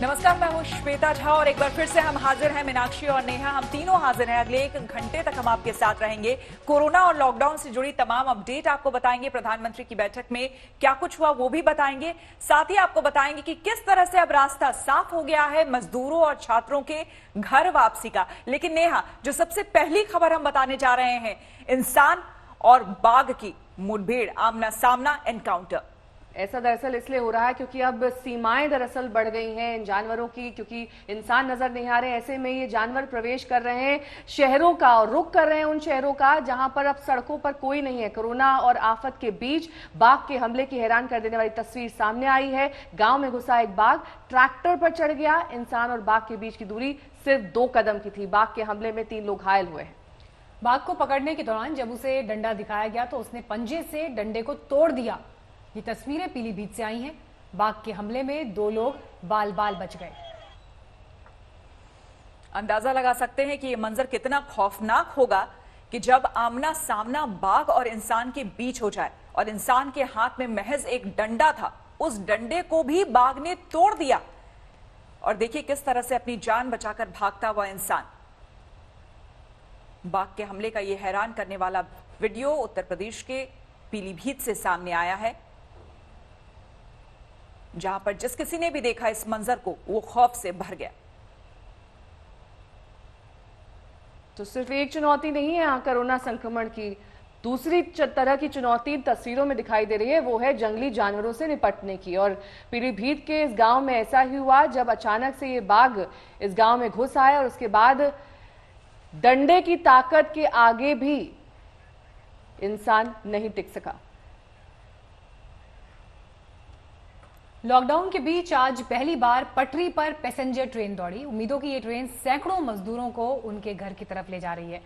नमस्कार, मैं हूं श्वेता झा और एक बार फिर से हम हाजिर हैं। मीनाक्षी और नेहा, हम तीनों हाजिर हैं। अगले 1 घंटे तक हम आपके साथ रहेंगे। कोरोना और लॉकडाउन से जुड़ी तमाम अपडेट आपको बताएंगे। प्रधानमंत्री की बैठक में क्या कुछ हुआ वो भी बताएंगे। साथ ही आपको बताएंगे कि किस तरह से अब रास्ता साफ हो गया है मजदूरों और छात्रों के घर वापसी का। लेकिन नेहा, जो सबसे पहली खबर हम बताने जा रहे हैं, इंसान और बाघ की मुठभेड़, आमना सामना, एनकाउंटर। ऐसा दरअसल इसलिए हो रहा है क्योंकि अब सीमाएं दरअसल बढ़ गई हैं इन जानवरों की, क्योंकि इंसान नजर नहीं आ रहे। ऐसे में ये जानवर प्रवेश कर रहे हैं शहरों का और रुख कर रहे हैं उन शहरों का जहां पर अब सड़कों पर कोई नहीं है। कोरोना और आफत के बीच बाघ के हमले की हैरान कर देने वाली तस्वीर सामने आई है। गांव में घुसा एक बाघ ट्रैक्टर पर चढ़ गया। इंसान और बाघ के बीच की दूरी सिर्फ 2 कदम की थी। बाघ के हमले में 3 लोग घायल हुए हैं। बाघ को पकड़ने के दौरान जब उसे डंडा दिखाया गया तो उसने पंजे से डंडे को तोड़ दिया। ये तस्वीरें पीलीभीत से आई हैं। बाघ के हमले में 2 लोग बाल बाल बच गए। अंदाजा लगा सकते हैं कि यह मंजर कितना खौफनाक होगा कि जब आमना सामना बाघ और इंसान के बीच हो जाए और इंसान के हाथ में महज एक डंडा था, उस डंडे को भी बाघ ने तोड़ दिया। और देखिए किस तरह से अपनी जान बचाकर भागता हुआ इंसान। बाघ के हमले का यह हैरान करने वाला वीडियो उत्तर प्रदेश के पीलीभीत से सामने आया है, जहां पर जिस किसी ने भी देखा इस मंजर को वो खौफ से भर गया। तो सिर्फ एक चुनौती नहीं है कोरोना संक्रमण की, दूसरी तरह की चुनौती तस्वीरों में दिखाई दे रही है, वो है जंगली जानवरों से निपटने की। और पीलीभीत के इस गांव में ऐसा ही हुआ जब अचानक से ये बाघ इस गांव में घुस आया और उसके बाद डंडे की ताकत के आगे भी इंसान नहीं टिक सका। लॉकडाउन के बीच आज पहली बार पटरी पर पैसेंजर ट्रेन दौड़ी। उम्मीदों की ये ट्रेन सैकड़ों मजदूरों को उनके घर की तरफ ले जा रही है।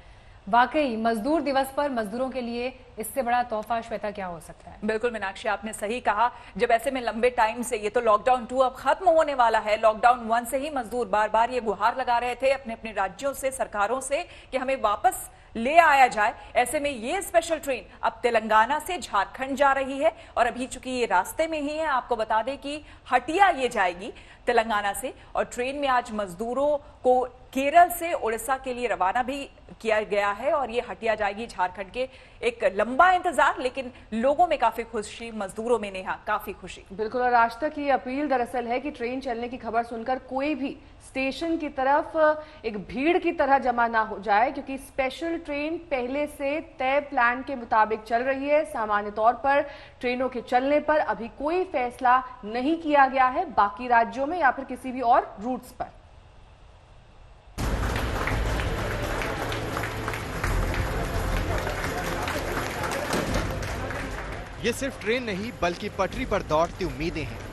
वाकई मजदूर दिवस पर मजदूरों के लिए इससे बड़ा तोहफा श्वेता क्या हो सकता है? बिल्कुल मीनाक्षी, आपने सही कहा। जब ऐसे में लंबे टाइम से, ये तो लॉकडाउन 2 अब खत्म होने वाला है, लॉकडाउन 1 से ही मजदूर बार बार ये गुहार लगा रहे थे अपने अपने राज्यों से, सरकारों से कि हमें वापस ले आया जाए। ऐसे में ये स्पेशल ट्रेन अब तेलंगाना से झारखंड जा रही है और अभी चूंकि ये रास्ते में ही है, आपको बता दें कि हटिया ये जाएगी तेलंगाना से। और ट्रेन में आज मजदूरों को केरल से उड़ीसा के लिए रवाना भी किया गया है और ये हटिया जाएगी झारखंड के। एक लंबा इंतजार, लेकिन लोगों में काफी खुशी, मजदूरों में नेहा काफी खुशी। बिल्कुल, और आज तक ये अपील दरअसल है कि ट्रेन चलने की खबर सुनकर कोई भी स्टेशन की तरफ एक भीड़ की तरह जमा ना हो जाए, क्योंकि स्पेशल ट्रेन पहले से तय प्लान के मुताबिक चल रही है। सामान्य तौर पर ट्रेनों के चलने पर अभी कोई फैसला नहीं किया गया है बाकी राज्यों में या फिर किसी भी और रूट्स पर। ये सिर्फ ट्रेन नहीं बल्कि पटरी पर दौड़ती उम्मीदें हैं।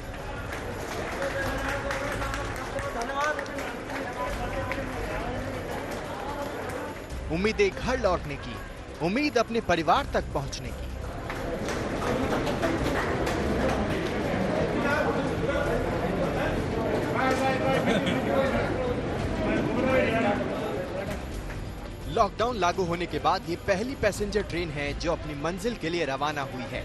उम्मीदें घर लौटने की, उम्मीद अपने परिवार तक पहुंचने की। लॉकडाउन लागू होने के बाद ये पहली पैसेंजर ट्रेन है जो अपनी मंजिल के लिए रवाना हुई है।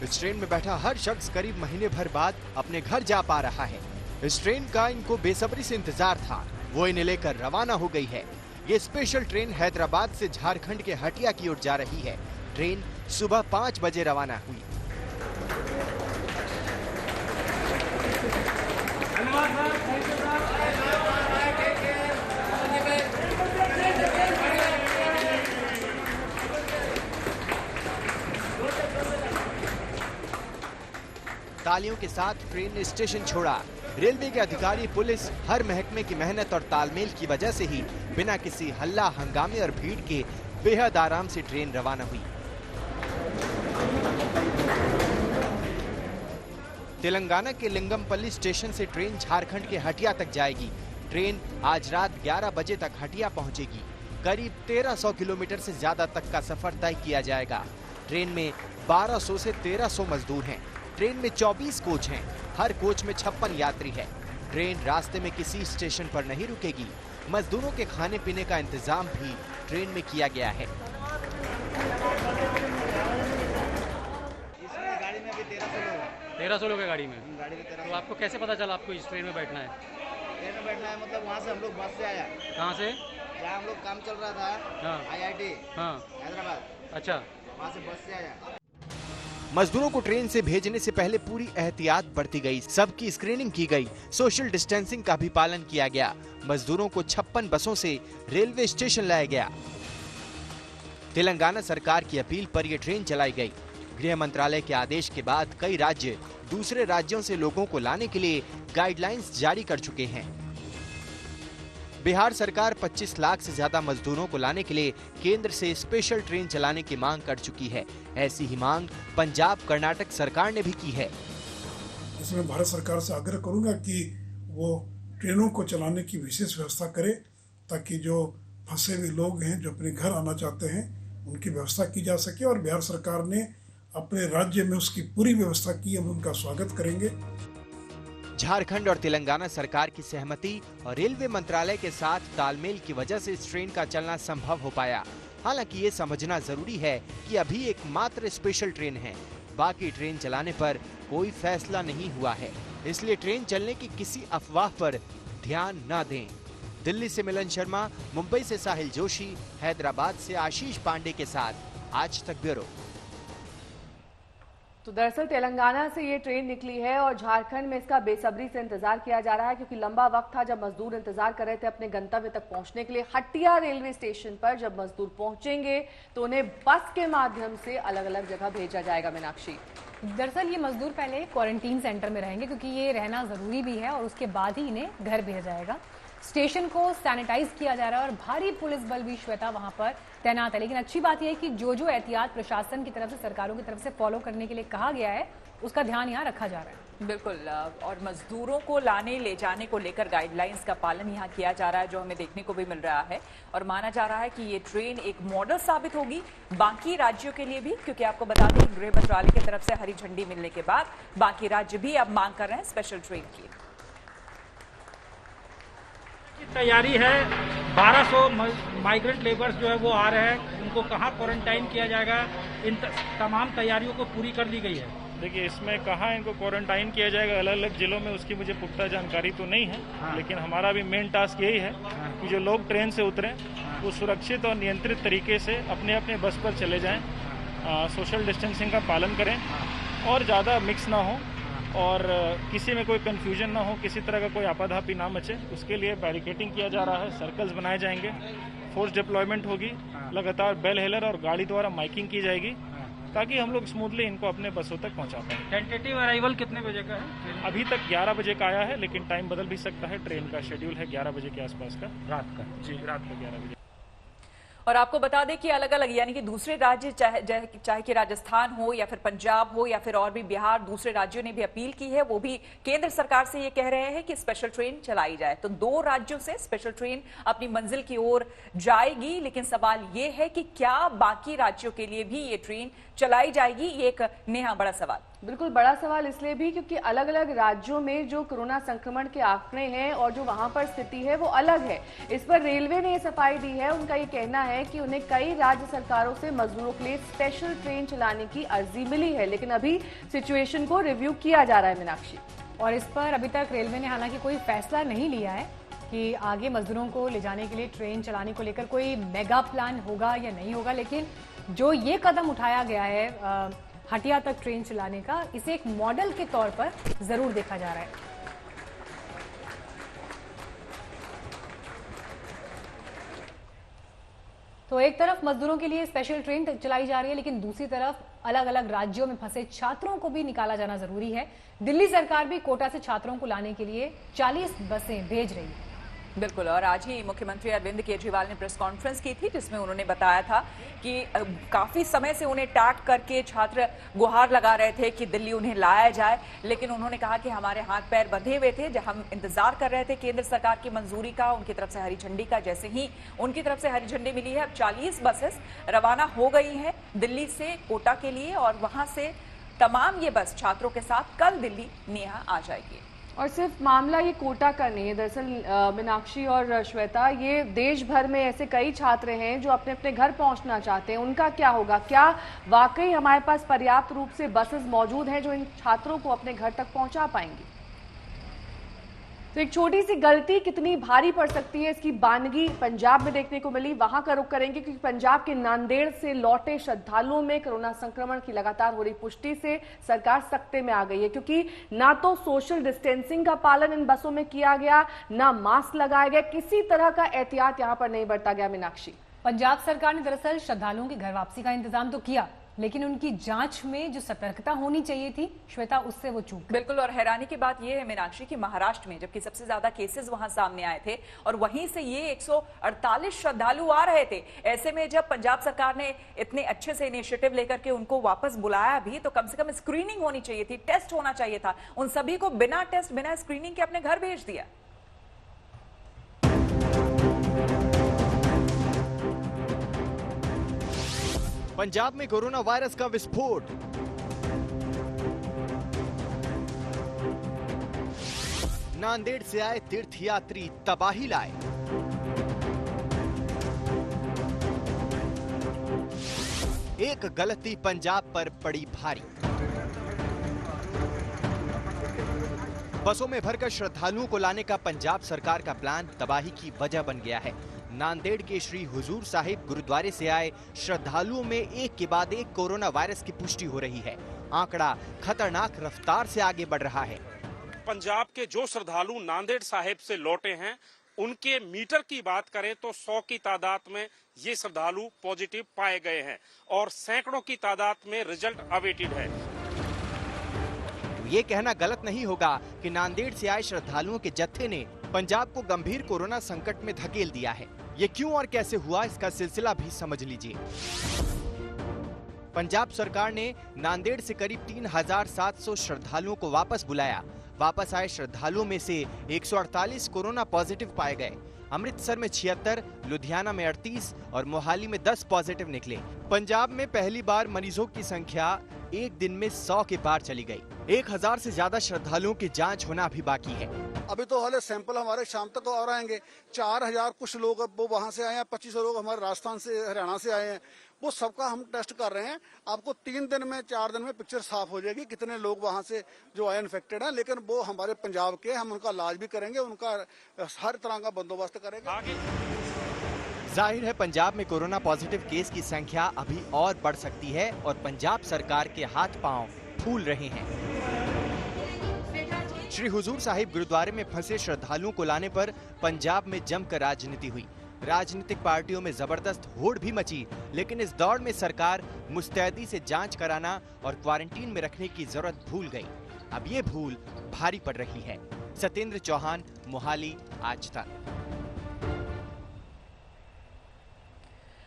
इस ट्रेन में बैठा हर शख्स करीब महीने भर बाद अपने घर जा पा रहा है। इस ट्रेन का इनको बेसब्री से इंतजार था, वो इन्हें लेकर रवाना हो गई है। ये स्पेशल ट्रेन हैदराबाद से झारखंड के हटिया की ओर जा रही है। ट्रेन सुबह 5 बजे रवाना हुई। तालियों के साथ ट्रेन ने स्टेशन छोड़ा। रेलवे के अधिकारी, पुलिस, हर महकमे की मेहनत और तालमेल की वजह से ही बिना किसी हल्ला, हंगामे और भीड़ के बेहद आराम से ट्रेन रवाना हुई। तेलंगाना के लिंगमपल्ली स्टेशन से ट्रेन झारखंड के हटिया तक जाएगी। ट्रेन आज रात 11 बजे तक हटिया पहुंचेगी। करीब 1300 किलोमीटर से ज्यादा तक का सफर तय किया जाएगा। ट्रेन में 1200 से 1300 मजदूर हैं। ट्रेन में 24 कोच हैं। हर कोच में 56 यात्री है। ट्रेन रास्ते में किसी स्टेशन पर नहीं रुकेगी। मजदूरों के खाने पीने का इंतजाम भी ट्रेन में किया गया है। इसमें गाड़ी में अभी 1300 लोग हैं। 1300 लोग है गाड़ी में। गाड़ी में 1300। तो आपको कैसे पता चला आपको इस ट्रेन में बैठना है? ट्रेन में बैठना है मतलब वहाँ से हम लोग बस से आया। कहाँ से? जहाँ हम लोग काम चल रहा था, हाँ। IIT हाँ। हैदराबाद। अच्छा, वहाँ से बस से आया। मजदूरों को ट्रेन से भेजने से पहले पूरी एहतियात बरती गई, सबकी स्क्रीनिंग की गई, सोशल डिस्टेंसिंग का भी पालन किया गया। मजदूरों को 56 बसों से रेलवे स्टेशन लाया गया। तेलंगाना सरकार की अपील पर यह ट्रेन चलाई गई। गृह मंत्रालय के आदेश के बाद कई राज्य दूसरे राज्यों से लोगों को लाने के लिए गाइडलाइंस जारी कर चुके हैं। बिहार सरकार 25 लाख से ज्यादा मजदूरों को लाने के लिए केंद्र से स्पेशल ट्रेन चलाने की मांग कर चुकी है। ऐसी ही मांग पंजाब, कर्नाटक सरकार ने भी की है। इसमें भारत सरकार से आग्रह करूंगा कि वो ट्रेनों को चलाने की विशेष व्यवस्था करे, ताकि जो फंसे हुए लोग हैं जो अपने घर आना चाहते हैं उनकी व्यवस्था की जा सके। और बिहार सरकार ने अपने राज्य में उसकी पूरी व्यवस्था की, हम उनका स्वागत करेंगे। झारखंड और तेलंगाना सरकार की सहमति और रेलवे मंत्रालय के साथ तालमेल की वजह से इस ट्रेन का चलना संभव हो पाया। हालांकि ये समझना जरूरी है कि अभी एकमात्र स्पेशल ट्रेन है, बाकी ट्रेन चलाने पर कोई फैसला नहीं हुआ है, इसलिए ट्रेन चलने की किसी अफवाह पर ध्यान न दें। दिल्ली से मिलन शर्मा, मुंबई से साहिल जोशी, हैदराबाद से आशीष पांडे के साथ आज तक ब्यूरो। तो दरअसल तेलंगाना से ये ट्रेन निकली है और झारखंड में इसका बेसब्री से इंतजार किया जा रहा है, क्योंकि लंबा वक्त था जब मजदूर इंतजार कर रहे थे अपने गंतव्य तक पहुंचने के लिए। हटिया रेलवे स्टेशन पर जब मजदूर पहुंचेंगे तो उन्हें बस के माध्यम से अलग अलग जगह भेजा जाएगा। मीनाक्षी, दरअसल ये मजदूर पहले क्वारंटीन सेंटर में रहेंगे, क्योंकि ये रहना जरूरी भी है, और उसके बाद ही इन्हें घर भेजा जाएगा। स्टेशन को सैनिटाइज किया जा रहा है और भारी पुलिस बल भी श्वेता वहां पर तैनात है। लेकिन अच्छी बात यह है कि जो जो एहतियात प्रशासन की तरफ से, सरकारों की तरफ से फॉलो करने के लिए कहा गया है, उसका ध्यान यहाँ रखा जा रहा है। बिल्कुल, और मजदूरों को लाने ले जाने को लेकर गाइडलाइंस का पालन यहाँ किया जा रहा है, जो हमें देखने को भी मिल रहा है। और माना जा रहा है कि ये ट्रेन एक मॉडल साबित होगी बाकी राज्यों के लिए भी, क्योंकि आपको बता दें गृह मंत्रालय की तरफ से हरी झंडी मिलने के बाद बाकी राज्य भी अब मांग कर रहे हैं स्पेशल ट्रेन की। तैयारी है। 1200 माइग्रेंट लेबर्स जो है वो आ रहे हैं, उनको कहाँ क्वारंटाइन किया जाएगा, इन तमाम तैयारियों को पूरी कर ली गई है। देखिए, इसमें कहाँ इनको क्वारंटाइन किया जाएगा अलग अलग जिलों में, उसकी मुझे पुख्ता जानकारी तो नहीं है। हाँ। लेकिन हमारा भी मेन टास्क यही है कि जो लोग ट्रेन से उतरें वो सुरक्षित और नियंत्रित तरीके से अपने अपने बस पर चले जाएं, सोशल डिस्टेंसिंग का पालन करें और ज़्यादा मिक्स ना हो और किसी में कोई कन्फ्यूजन ना हो, किसी तरह का कोई आपाधापी ना मचे। उसके लिए बैरिकेडिंग किया जा रहा है, सर्कल्स बनाए जाएंगे, फोर्स डिप्लॉयमेंट होगी, लगातार बेल हेलर और गाड़ी द्वारा माइकिंग की जाएगी, ताकि हम लोग स्मूथली इनको अपने बसों तक पहुंचा पाएं। टेंटेटिव अराइवल कितने बजे का है? अभी तक 11 बजे का आया है, लेकिन टाइम बदल भी सकता है। ट्रेन का शेड्यूल है 11 बजे के आसपास का, रात का। जी, रात का 11 बजे। और आपको बता दें कि अलग अलग यानी कि दूसरे राज्य चाहे कि राजस्थान हो या फिर पंजाब हो या फिर और भी बिहार, दूसरे राज्यों ने भी अपील की है, वो भी केंद्र सरकार से ये कह रहे हैं कि स्पेशल ट्रेन चलाई जाए। तो 2 राज्यों से स्पेशल ट्रेन अपनी मंजिल की ओर जाएगी, लेकिन सवाल ये है कि क्या बाकी राज्यों के लिए भी ये ट्रेन चलाई जाएगी? ये एक नेहा बड़ा सवाल। बिल्कुल बड़ा सवाल इसलिए भी क्योंकि अलग अलग राज्यों में जो कोरोना संक्रमण के आंकड़े हैं और जो वहां पर स्थिति है वो अलग है। इस पर रेलवे ने सफाई दी है। उनका ये कहना है कि उन्हें कई राज्य सरकारों से मजदूरों के लिए स्पेशल ट्रेन चलाने की अर्जी मिली है, लेकिन अभी सिचुएशन को रिव्यू किया जा रहा है। मीनाक्षी, और इस पर अभी तक रेलवे ने हालांकि कोई फैसला नहीं लिया है कि आगे मजदूरों को ले जाने के लिए ट्रेन चलाने को लेकर कोई मेगा प्लान होगा या नहीं होगा। लेकिन जो ये कदम उठाया गया है हटिया तक ट्रेन चलाने का, इसे एक मॉडल के तौर पर जरूर देखा जा रहा है। तो एक तरफ मजदूरों के लिए स्पेशल ट्रेन चलाई जा रही है, लेकिन दूसरी तरफ अलग अलग राज्यों में फंसे छात्रों को भी निकाला जाना जरूरी है। दिल्ली सरकार भी कोटा से छात्रों को लाने के लिए 40 बसें भेज रही है। बिल्कुल, और आज ही मुख्यमंत्री अरविंद केजरीवाल ने प्रेस कॉन्फ्रेंस की थी, जिसमें उन्होंने बताया था कि काफी समय से उन्हें टैग करके छात्र गुहार लगा रहे थे कि दिल्ली उन्हें लाया जाए, लेकिन उन्होंने कहा कि हमारे हाथ पैर बंधे हुए थे, जब हम इंतजार कर रहे थे केंद्र सरकार की मंजूरी का, उनकी तरफ से हरी झंडी का। जैसे ही उनकी तरफ से हरी झंडी मिली है, अब 40 बसेस रवाना हो गई हैं दिल्ली से कोटा के लिए, और वहां से तमाम ये बस छात्रों के साथ कल दिल्ली नेहा आ जाएगी। और सिर्फ मामला ये कोटा का नहीं है, दरअसल मीनाक्षी और श्वेता, ये देश भर में ऐसे कई छात्र हैं जो अपने अपने घर पहुंचना चाहते हैं। उनका क्या होगा? क्या वाकई हमारे पास पर्याप्त रूप से बसेस मौजूद हैं जो इन छात्रों को अपने घर तक पहुंचा पाएंगी? तो एक छोटी सी गलती कितनी भारी पड़ सकती है, इसकी बानगी पंजाब में देखने को मिली। वहां का रुख करेंगे क्योंकि पंजाब के नांदेड़ से लौटे श्रद्धालुओं में कोरोना संक्रमण की लगातार हो रही पुष्टि से सरकार सख्ते में आ गई है, क्योंकि ना तो सोशल डिस्टेंसिंग का पालन इन बसों में किया गया, ना मास्क लगाया गया, किसी तरह का एहतियात यहां पर नहीं बरता गया। मीनाक्षी, पंजाब सरकार ने दरअसल श्रद्धालुओं की घर वापसी का इंतजाम तो किया, लेकिन उनकी जांच में जो सतर्कता होनी चाहिए थी श्वेता, उससे वो चूक गई। बिल्कुल, और हैरानी की बात यह है मीनाक्षी कि महाराष्ट्र में जबकि सबसे ज्यादा केसेस वहां सामने आए थे और वहीं से ये 148 श्रद्धालु आ रहे थे, ऐसे में जब पंजाब सरकार ने इतने अच्छे से इनिशिएटिव लेकर के उनको वापस बुलाया भी, तो कम से कम स्क्रीनिंग होनी चाहिए थी, टेस्ट होना चाहिए था। उन सभी को बिना टेस्ट बिना स्क्रीनिंग के अपने घर भेज दिया। पंजाब में कोरोना वायरस का विस्फोट। नांदेड़ से आए तीर्थयात्री तबाही लाए। एक गलती पंजाब पर पड़ी भारी। बसों में भरकर श्रद्धालुओं को लाने का पंजाब सरकार का प्लान तबाही की वजह बन गया है। नांदेड़ के श्री हुजूर साहिब गुरुद्वारे से आए श्रद्धालुओं में एक के बाद एक कोरोना वायरस की पुष्टि हो रही है। आंकड़ा खतरनाक रफ्तार से आगे बढ़ रहा है। पंजाब के जो श्रद्धालु नांदेड़ साहिब से लौटे हैं, उनके मीटर की बात करें तो 100 की तादाद में ये श्रद्धालु पॉजिटिव पाए गए हैं और सैकड़ों की तादाद में रिजल्ट अवेटेड है। ये कहना गलत नहीं होगा कि नांदेड़ से आए श्रद्धालुओं के जत्थे ने पंजाब को गंभीर कोरोना संकट में धकेल दिया है। ये क्यों और कैसे हुआ, इसका सिलसिला भी समझ लीजिए। पंजाब सरकार ने नांदेड़ से करीब 3700 श्रद्धालुओं को वापस बुलाया। वापस आए श्रद्धालुओं में से 148 कोरोना पॉजिटिव पाए गए। अमृतसर में 76, लुधियाना में 38 और मोहाली में 10 पॉजिटिव निकले। पंजाब में पहली बार मरीजों की संख्या एक दिन में 100 के पार चली गई। 1000 से ज्यादा श्रद्धालुओं की जांच होना अभी बाकी है। अभी तो हाले सैंपल हमारे शाम तक और आएंगे। 4000 कुछ लोग वो वहाँ से आए हैं, 2500 लोग हमारे राजस्थान से, हरियाणा से आए हैं। वो सबका हम टेस्ट कर रहे हैं। आपको 3 दिन में 4 दिन में पिक्चर साफ हो जाएगी कितने लोग वहाँ से जो आए इन्फेक्टेड हैं। लेकिन वो हमारे पंजाब के, हम उनका इलाज भी करेंगे, उनका हर तरह का बंदोबस्त करेंगे। जाहिर है पंजाब में कोरोना पॉजिटिव केस की संख्या अभी और बढ़ सकती है और पंजाब सरकार के हाथ पांव फूल रहे हैं। श्री हुजूर साहिब गुरुद्वारे में फंसे श्रद्धालुओं को लाने पर पंजाब में जमकर राजनीति हुई। राजनीतिक पार्टियों में जबरदस्त होड़ भी मची, लेकिन इस दौड़ में सरकार मुस्तैदी से जांच कराना और क्वारंटीन में रखने की जरूरत भूल गई। अब ये भूल भारी पड़ रही है। सत्येंद्र चौहान, मोहाली, आज तक।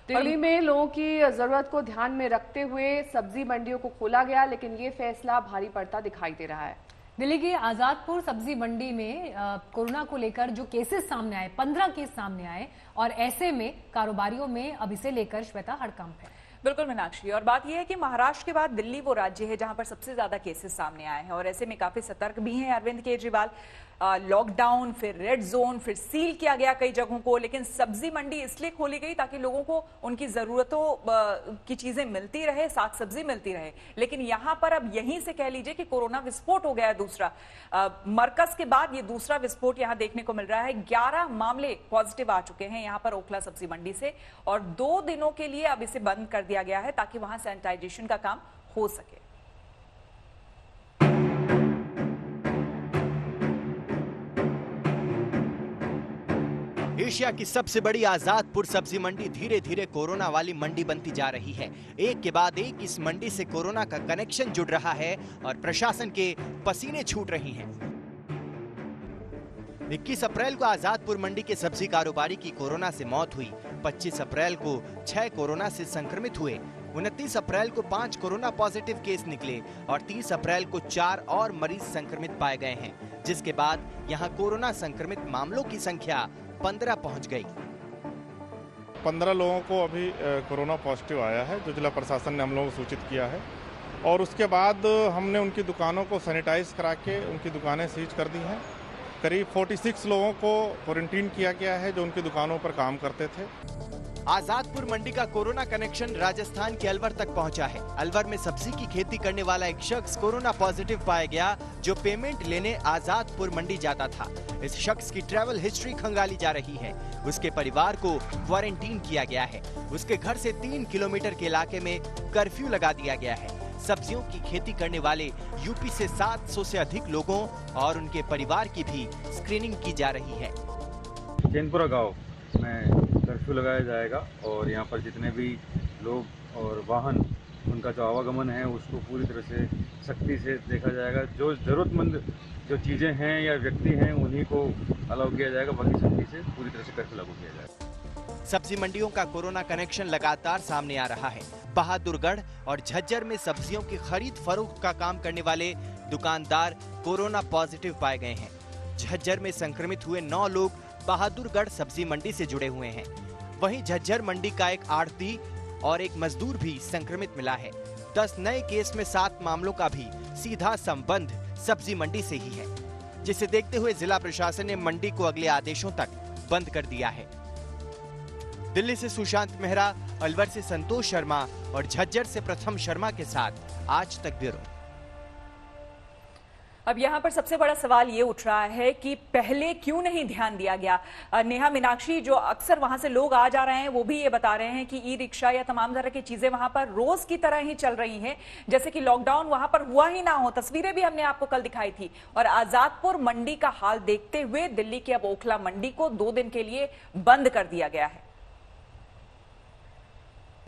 दिल्ली में लोगों की जरूरत को ध्यान में रखते हुए सब्जी मंडियों को खोला गया, लेकिन ये फैसला भारी पड़ता दिखाई दे रहा है। दिल्ली की आजादपुर सब्जी मंडी में कोरोना को लेकर जो केसेस सामने आए, 15 केस सामने आए और ऐसे में कारोबारियों में अब इसे लेकर श्वेता हड़कंप है। बिल्कुल मीनाक्षी, और बात यह है कि महाराष्ट्र के बाद दिल्ली वो राज्य है जहां पर सबसे ज्यादा केसेस सामने आए हैं और ऐसे में काफी सतर्क भी हैं अरविंद केजरीवाल। लॉकडाउन, फिर रेड जोन, फिर सील किया गया कई जगहों को, लेकिन सब्जी मंडी इसलिए खोली गई ताकि लोगों को उनकी जरूरतों की चीजें मिलती रहे, साग सब्जी मिलती रहे। लेकिन यहां पर अब यहीं से कह लीजिए कि कोरोना विस्फोट हो गया है दूसरा। मरकज के बाद ये दूसरा विस्फोट यहां देखने को मिल रहा है। 11 मामले पॉजिटिव आ चुके हैं यहां पर ओखला सब्जी मंडी से और 2 दिनों के लिए अब इसे बंद कर दिया गया है ताकि वहां सैनिटाइजेशन का काम हो सके। एशिया की सबसे बड़ी आजादपुर सब्जी मंडी धीरे धीरे कोरोना वाली मंडी बनती जा रही है। एक के बाद एक इस मंडी से कोरोना का कनेक्शन जुड़ रहा है और प्रशासन के पसीने छूट रही हैं। 21 अप्रैल को आजादपुर मंडी के सब्जी कारोबारी की कोरोना से मौत हुई। 25 अप्रैल को 6 कोरोना से संक्रमित हुए। 29 अप्रैल को 5 कोरोना पॉजिटिव केस निकले और 30 अप्रैल को 4 और मरीज संक्रमित पाए गए हैं, जिसके बाद यहां कोरोना संक्रमित मामलों की संख्या 15 पहुंच गई। 15 लोगों को अभी कोरोना पॉजिटिव आया है, जो जिला प्रशासन ने हम लोगों को सूचित किया है और उसके बाद हमने उनकी दुकानों को सैनिटाइज करा के उनकी दुकानें सीज कर दी हैं। करीब 46 लोगों को क्वारंटीन किया गया है जो उनकी दुकानों पर काम करते थे। आजादपुर मंडी का कोरोना कनेक्शन राजस्थान के अलवर तक पहुंचा है। अलवर में सब्जी की खेती करने वाला एक शख्स कोरोना पॉजिटिव पाया गया जो पेमेंट लेने आजादपुर मंडी जाता था। इस शख्स की ट्रैवल हिस्ट्री खंगाली जा रही है। उसके परिवार को क्वारंटीन किया गया है। उसके घर से 3 किलोमीटर के इलाके में कर्फ्यू लगा दिया गया है। सब्जियों की खेती करने वाले यूपी से 700 से अधिक लोगों और उनके परिवार की भी स्क्रीनिंग की जा रही है। चैनपुरा गांव में कर्फ्यू लगाया जाएगा और यहाँ पर जितने भी लोग और वाहन उनका जो आवागमन है उसको पूरी तरह से सख्ती से देखा जाएगा। जो जरूरतमंद जो चीज़ें हैं या व्यक्ति हैं उन्हीं को अलाउ किया जाएगा। बाकी सख्ती से पूरी तरह से कर्फ्यू लागू किया जाएगा। सब्जी मंडियों का कोरोना कनेक्शन लगातार सामने आ रहा है। बहादुरगढ़ और झज्जर में सब्जियों की खरीद फरोख्त का काम करने वाले दुकानदार कोरोना पॉजिटिव पाए गए हैं। झज्जर में संक्रमित हुए 9 लोग बहादुरगढ़ सब्जी मंडी से जुड़े हुए हैं। वहीं झज्जर मंडी का एक आढ़ती और एक मजदूर भी संक्रमित मिला है। 10 नए केस में 7 मामलों का भी सीधा संबंध सब्जी मंडी से ही है, जिसे देखते हुए जिला प्रशासन ने मंडी को अगले आदेशों तक बंद कर दिया है। दिल्ली से सुशांत मेहरा, अलवर से संतोष शर्मा और झज्जर से प्रथम शर्मा के साथ आज तक ब्यूरो। अब यहाँ पर सबसे बड़ा सवाल ये उठ रहा है कि पहले क्यों नहीं ध्यान दिया गया। नेहा मीनाक्षी, जो अक्सर वहां से लोग आ जा रहे हैं वो भी ये बता रहे हैं कि ई रिक्शा या तमाम तरह की चीजें वहां पर रोज की तरह ही चल रही हैं, जैसे कि लॉकडाउन वहां पर हुआ ही ना हो। तस्वीरें भी हमने आपको कल दिखाई थी। और आजादपुर मंडी का हाल देखते हुए दिल्ली की अब ओखला मंडी को 2 दिन के लिए बंद कर दिया गया है।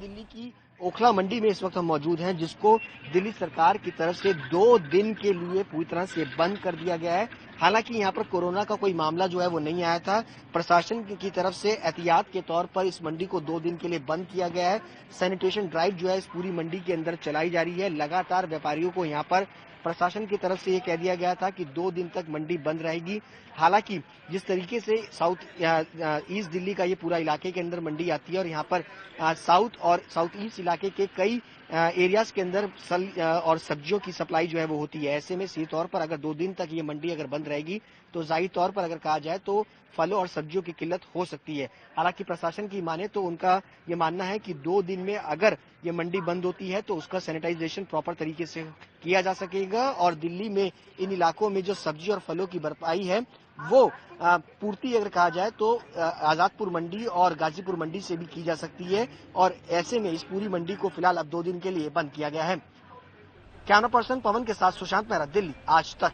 दिल्ली की ओखला मंडी में इस वक्त हम मौजूद हैं, जिसको दिल्ली सरकार की तरफ से 2 दिन के लिए पूरी तरह से बंद कर दिया गया है। हालांकि यहाँ पर कोरोना का कोई मामला जो है वो नहीं आया था। प्रशासन की तरफ से एहतियात के तौर पर इस मंडी को 2 दिन के लिए बंद किया गया है। सैनिटेशन ड्राइव जो है इस पूरी मंडी के अंदर चलाई जा रही है। लगातार व्यापारियों को यहाँ पर प्रशासन की तरफ से ये कह दिया गया था कि 2 दिन तक मंडी बंद रहेगी। हालांकि जिस तरीके से साउथ ईस्ट दिल्ली का ये पूरा इलाके के अंदर मंडी आती है और यहाँ पर साउथ और साउथ ईस्ट इलाके के कई एरियाज के अंदर फल और सब्जियों की सप्लाई जो है वो होती है। ऐसे में सीधे तौर पर अगर 2 दिन तक ये मंडी अगर बंद रहेगी तो जाहिर तौर पर अगर कहा जाए तो फलों और सब्जियों की किल्लत हो सकती है। हालांकि प्रशासन की माने तो उनका ये मानना है कि 2 दिन में अगर ये मंडी बंद होती है तो उसका सैनिटाइजेशन प्रॉपर तरीके से किया जा सकेगा और दिल्ली में इन इलाकों में जो सब्जी और फलों की भरपाई है वो पूर्ति अगर कहा जाए तो आजादपुर मंडी और गाजीपुर मंडी से भी की जा सकती है। और ऐसे में इस पूरी मंडी को फिलहाल अब 2 दिन के लिए बंद किया गया है। कैमरा पर्सन पवन के साथ सुशांत मेहरा, दिल्ली आज तक।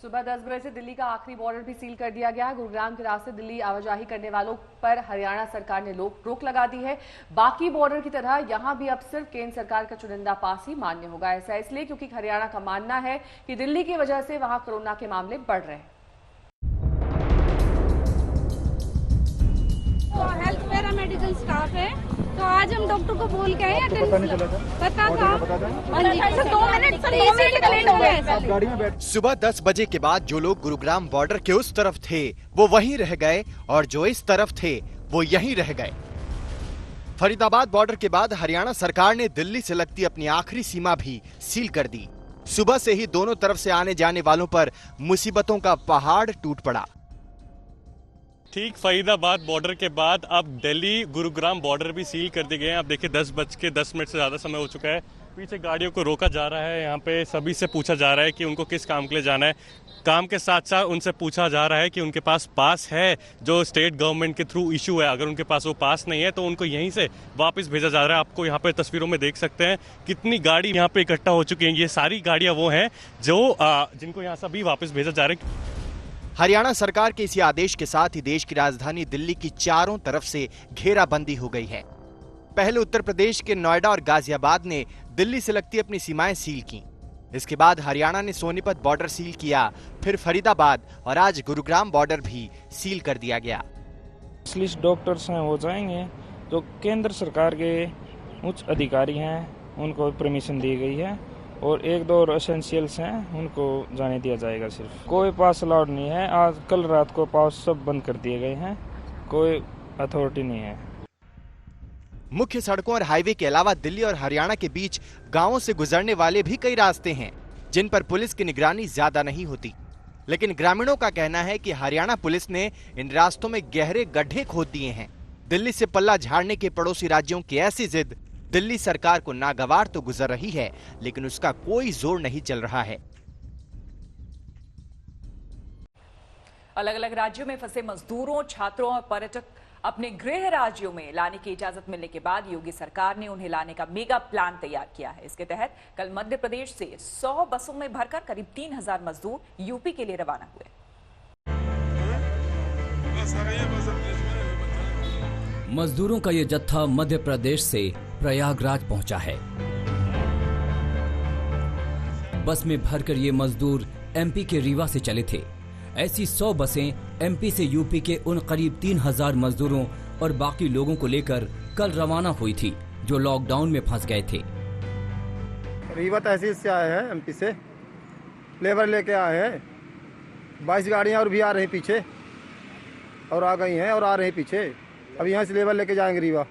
सुबह 10 बजे से दिल्ली का आखिरी बॉर्डर भी सील कर दिया गया है। गुरुग्राम के रास्ते दिल्ली आवाजाही करने वालों पर हरियाणा सरकार ने रोक लगा दी है। बाकी बॉर्डर की तरह यहां भी अब सिर्फ केंद्र सरकार का चुनिंदा पास ही मान्य होगा। ऐसा इसलिए क्योंकि हरियाणा का मानना है कि दिल्ली की वजह से वहां कोरोना के मामले बढ़ रहे हैं। तो हेल्थ पैरामेडिकल स्टाफ है, तो आज हम डॉक्टर को बोल के आए। पता नहीं चला था? पता था। 2 मिनट लेट हो गए। सुबह 10 बजे के बाद जो लोग गुरुग्राम बॉर्डर के उस तरफ थे वो वहीं रह गए और जो इस तरफ थे वो यहीं रह गए। फरीदाबाद बॉर्डर के बाद हरियाणा सरकार ने दिल्ली से लगती अपनी आखिरी सीमा भी सील कर दी। सुबह से ही दोनों तरफ से आने जाने वालों पर मुसीबतों का पहाड़ टूट पड़ा। ठीक फरीदाबाद बॉर्डर के बाद अब दिल्ली गुरुग्राम बॉर्डर भी सील कर दिए गए हैं। आप देखिए 10:10 से ज्यादा समय हो चुका है। पीछे गाड़ियों को रोका जा रहा है। यहाँ पे सभी से पूछा जा रहा है कि उनको किस काम के लिए जाना है। काम के साथ साथ उनसे पूछा जा रहा है कि उनके पास पास है जो स्टेट गवर्नमेंट के थ्रू इशू है। अगर उनके पास वो पास नहीं है तो उनको यहीं से वापस भेजा जा रहा है। आपको यहाँ पे तस्वीरों में देख सकते हैं कितनी गाड़ी यहाँ पे इकट्ठा हो चुकी है। ये सारी गाड़ियां वो हैं जो जिनको यहाँ सभी वापस भेजा जा रहा है। हरियाणा सरकार के इसी आदेश के साथ ही देश की राजधानी दिल्ली की चारों तरफ से घेराबंदी हो गई है। पहले उत्तर प्रदेश के नोएडा और गाजियाबाद ने दिल्ली से लगती अपनी सीमाएं सील की। इसके बाद हरियाणा ने सोनीपत बॉर्डर सील किया, फिर फरीदाबाद और आज गुरुग्राम बॉर्डर भी सील कर दिया गया। स्पेशलिस्ट डॉक्टर्स हैं वो जाएंगे, जो केंद्र सरकार के उच्च अधिकारी हैं उनको परमिशन दी गई है और 1-2 एसेंशियल्स हैं उनको जाने दिया जाएगा। सिर्फ कोई पास अलाउड नहीं है। आज कल रात को पास सब बंद कर दिए गए हैं, कोई अथॉरिटी नहीं है। मुख्य सड़कों और हाईवे के अलावा दिल्ली और हरियाणा के बीच गांवों से गुजरने वाले भी कई रास्ते हैं जिन पर पुलिस की निगरानी ज्यादा नहीं होती। लेकिन ग्रामीणों का कहना है कि हरियाणा पुलिस ने इन रास्तों में गहरे गड्ढे खोद दिए हैं। दिल्ली से पल्ला झाड़ने के पड़ोसी राज्यों की ऐसी जिद दिल्ली सरकार को नागवार तो गुजर रही है, लेकिन उसका कोई जोर नहीं चल रहा है। अलग अलग राज्यों में फंसे मजदूरों, छात्रों और पर्यटक अपने गृह राज्यों में लाने की इजाजत मिलने के बाद योगी सरकार ने उन्हें लाने का मेगा प्लान तैयार किया है। इसके तहत कल मध्य प्रदेश से 100 बसों में भरकर करीब 3000 मजदूर यूपी के लिए रवाना हुए। मजदूरों का ये जत्था मध्य प्रदेश से प्रयागराज पहुंचा है। बस में भरकर ये मजदूर एमपी के रीवा से चले थे। ऐसी 100 बसें एमपी से यूपी के उन करीब 3000 मजदूरों और बाकी लोगों को लेकर कल रवाना हुई थी जो लॉकडाउन में फंस गए थे। रीवा तहसील से आए हैं, एमपी से लेबर लेके आए हैं। 22 गाड़ियां और भी आ रही पीछे और आ गई हैं और आ रही पीछे। अब यहाँ से लेबर लेके जाएंगे रीवा।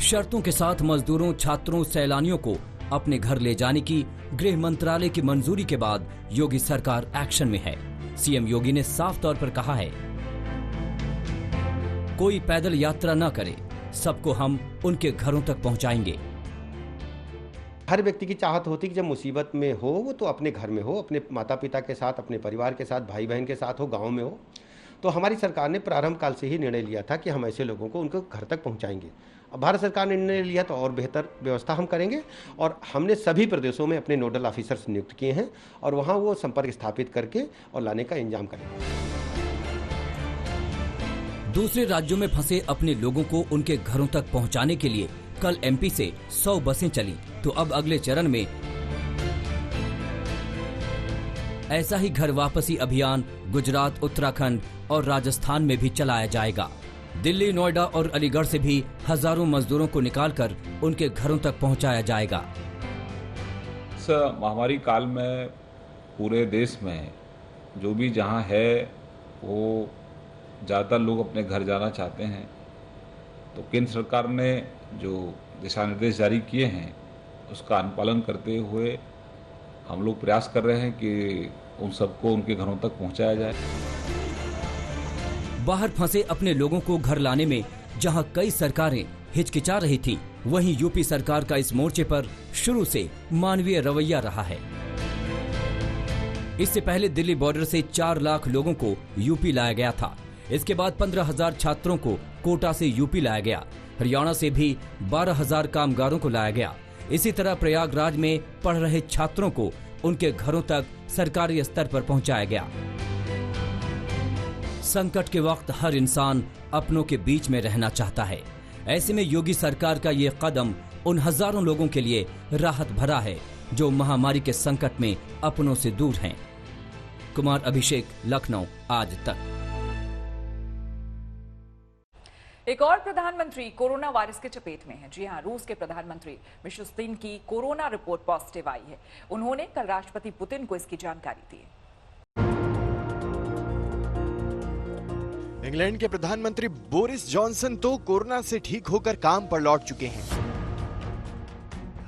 शर्तों के साथ मजदूरों, छात्रों, सैलानियों को अपने घर ले जाने की गृह मंत्रालय की मंजूरी के बाद योगी सरकार एक्शन में है। सीएम योगी ने साफ तौर पर कहा है, कोई पैदल यात्रा न करे, सबको हम उनके घरों तक पहुंचाएंगे। हर व्यक्ति की चाहत होती है कि जब मुसीबत में हो वो तो अपने घर में हो, अपने माता पिता के साथ, अपने परिवार के साथ, भाई बहन के साथ हो, गाँव में हो। तो हमारी सरकार ने प्रारंभ काल से ही निर्णय लिया था कि हम ऐसे लोगों को उनको घर तक पहुंचाएंगे। अब भारत सरकार ने निर्णय लिया तो और बेहतर व्यवस्था हम करेंगे और हमने सभी प्रदेशों में अपने नोडल ऑफिसर्स नियुक्त किए हैं और वहां वो संपर्क स्थापित करके और लाने का इंतजाम करेंगे। दूसरे राज्यों में फंसे अपने लोगों को उनके घरों तक पहुंचाने के लिए कल एमपी से 100 बसें चली, तो अब अगले चरण में ऐसा ही घर वापसी अभियान गुजरात, उत्तराखंड और राजस्थान में भी चलाया जाएगा। दिल्ली, नोएडा और अलीगढ़ से भी हजारों मजदूरों को निकालकर उनके घरों तक पहुंचाया जाएगा। इस महामारी काल में पूरे देश में जो भी जहां है वो ज़्यादातर लोग अपने घर जाना चाहते हैं, तो केंद्र सरकार ने जो दिशा निर्देश जारी किए हैं उसका अनुपालन करते हुए हम लोग प्रयास कर रहे हैं कि उन सबको उनके घरों तक पहुंचाया जाए। बाहर फंसे अपने लोगों को घर लाने में जहां कई सरकारें हिचकिचा रही थी, वहीं यूपी सरकार का इस मोर्चे पर शुरू से मानवीय रवैया रहा है। इससे पहले दिल्ली बॉर्डर से 4 लाख लोगों को यूपी लाया गया था। इसके बाद 15,000 छात्रों को कोटा से यूपी लाया गया। हरियाणा से भी 12,000 कामगारों को लाया गया। इसी तरह प्रयागराज में पढ़ रहे छात्रों को उनके घरों तक सरकारी स्तर पर पहुंचाया गया। संकट के वक्त हर इंसान अपनों के बीच में रहना चाहता है। ऐसे में योगी सरकार का ये कदम उन हजारों लोगों के लिए राहत भरा है जो महामारी के संकट में अपनों से दूर हैं। कुमार अभिषेक, लखनऊ, आज तक। एक और प्रधानमंत्री कोरोना वायरस के चपेट में है। जी हां, रूस के प्रधानमंत्री मिशुस्तिन की कोरोना रिपोर्ट पॉजिटिव आई है। उन्होंने कल राष्ट्रपति पुतिन को इसकी जानकारी दी। इंग्लैंड के प्रधानमंत्री बोरिस जॉनसन तो कोरोना से ठीक होकर काम पर लौट चुके हैं,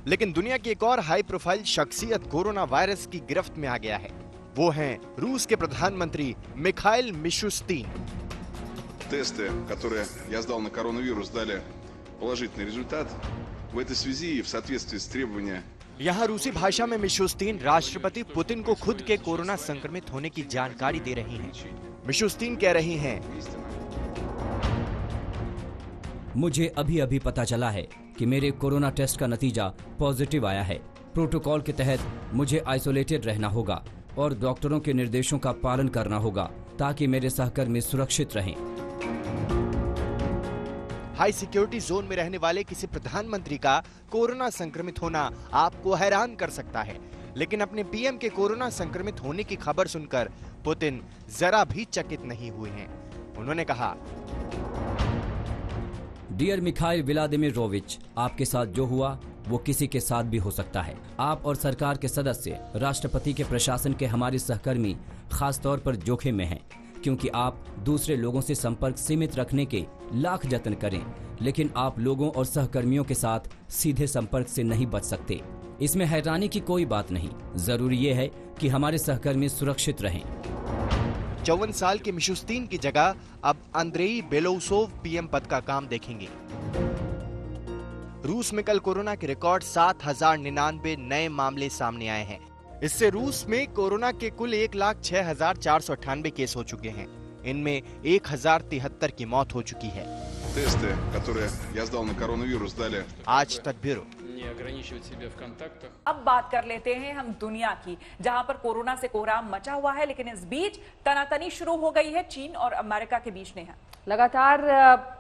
लेकिन दुनिया की एक और हाई प्रोफाइल शख्सियत कोरोना वायरस की गिरफ्त में आ गया है। वो हैं रूस के प्रधानमंत्री मिखाइल मिशुस्तिन। Тесты, которые я сдал на коронавирус, дали положительный результат. В этой связи и в соответствии с требованиями यहाँ रूसी भाषा में मिशुस्तिन राष्ट्रपति पुतिन को खुद के कोरोना संक्रमित होने की जानकारी दे रही हैं। मिशुस्तिन कह रही हैं, मुझे अभी पता चला है कि मेरे कोरोना टेस्ट का नतीजा पॉजिटिव आया है। प्रोटोकॉल के तहत मुझे आइसोलेटेड रहना होगा और डॉक्टरों के निर्देशों का पालन करना होगा ताकि मेरे सहकर्मी सुरक्षित रहें। हाई सिक्योरिटी जोन में रहने वाले किसी प्रधानमंत्री का कोरोना संक्रमित होना आपको हैरान कर सकता है, लेकिन अपने पीएम के कोरोना संक्रमित होने की खबर सुनकर पुतिन जरा भी चकित नहीं हुए हैं। उन्होंने कहा, डियर मिखाइल व्लादिमीरोविच, आपके साथ जो हुआ वो किसी के साथ भी हो सकता है। आप और सरकार के सदस्य, राष्ट्रपति के प्रशासन के हमारे सहकर्मी खास तौर पर जोखिम में हैं। क्योंकि आप दूसरे लोगों से संपर्क सीमित रखने के लाख जतन करें, लेकिन आप लोगों और सहकर्मियों के साथ सीधे संपर्क से नहीं बच सकते। इसमें हैरानी की कोई बात नहीं। जरूरी ये है कि हमारे सहकर्मी सुरक्षित रहें। 54 साल के मिशुस्तीन की जगह अब अंद्रेई बेलोउसोव पीएम पद का काम देखेंगे। रूस में कल कोरोना के रिकॉर्ड 7,099 नए मामले सामने आए हैं। इससे रूस में कोरोना के कुल 1,06,498 केस हो चुके हैं। इनमें 1,073 की मौत हो चुकी है। Тесты, которые я сдал на коронавирус, дали. आज तक ब्यूरो। अब बात कर लेते हैं हम दुनिया की, जहां पर कोरोना से कोहराम मचा हुआ है, लेकिन इस बीच तनातनी शुरू हो गई है चीन और अमेरिका के बीच में। लगातार